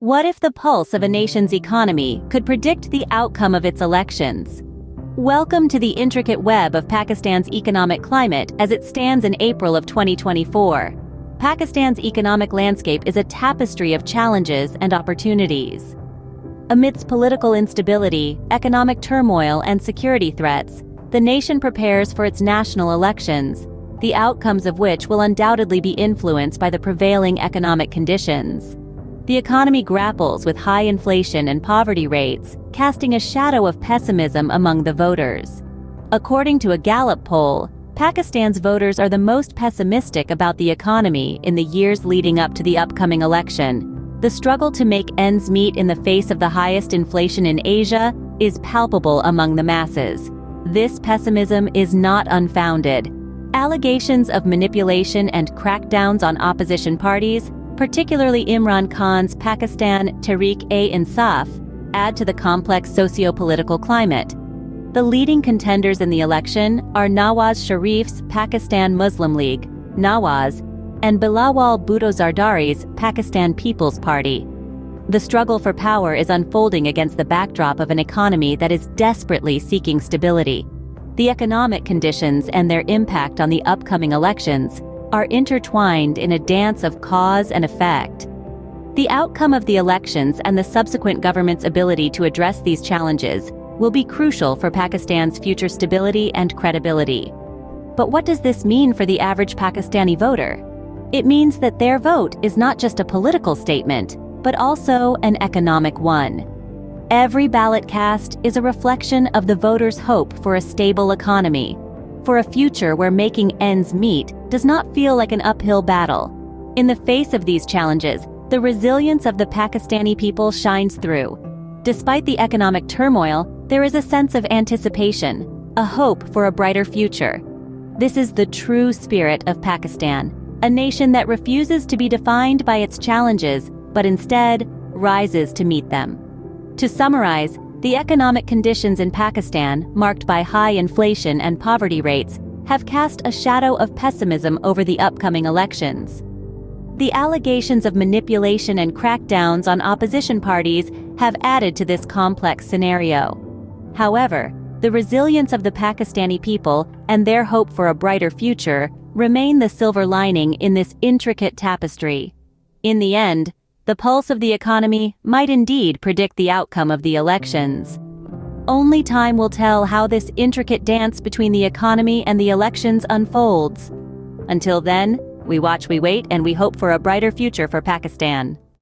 What if the pulse of a nation's economy could predict the outcome of its elections? Welcome to the intricate web of Pakistan's economic climate as it stands in April of 2024. Pakistan's economic landscape is a tapestry of challenges and opportunities. Amidst political instability, economic turmoil, and security threats, the nation prepares for its national elections, the outcomes of which will undoubtedly be influenced by the prevailing economic conditions. The economy grapples with high inflation and poverty rates, casting a shadow of pessimism among the voters. According to a Gallup poll, Pakistan's voters are the most pessimistic about the economy in the years leading up to the upcoming election. The struggle to make ends meet in the face of the highest inflation in Asia is palpable among the masses. This pessimism is not unfounded. Allegations of manipulation and crackdowns on opposition parties, particularly Imran Khan's Pakistan Tehreek-e-Insaf, add to the complex socio-political climate. The leading contenders in the election are Nawaz Sharif's Pakistan Muslim League, Nawaz, and Bilawal Bhutto Zardari's Pakistan People's Party. The struggle for power is unfolding against the backdrop of an economy that is desperately seeking stability. The economic conditions and their impact on the upcoming elections are intertwined in a dance of cause and effect. The outcome of the elections and the subsequent government's ability to address these challenges will be crucial for Pakistan's future stability and credibility. But what does this mean for the average Pakistani voter? It means that their vote is not just a political statement, but also an economic one. Every ballot cast is a reflection of the voters' hope for a stable economy, for a future where making ends meet does not feel like an uphill battle. In the face of these challenges, the resilience of the Pakistani people shines through. Despite the economic turmoil, there is a sense of anticipation, a hope for a brighter future. This is the true spirit of Pakistan, a nation that refuses to be defined by its challenges, but instead rises to meet them. To summarize, the economic conditions in Pakistan, marked by high inflation and poverty rates, have cast a shadow of pessimism over the upcoming elections. The allegations of manipulation and crackdowns on opposition parties have added to this complex scenario. However, the resilience of the Pakistani people and their hope for a brighter future remain the silver lining in this intricate tapestry. In the end, the pulse of the economy might indeed predict the outcome of the elections. Only time will tell how this intricate dance between the economy and the elections unfolds. Until then, we watch, we wait, and we hope for a brighter future for Pakistan.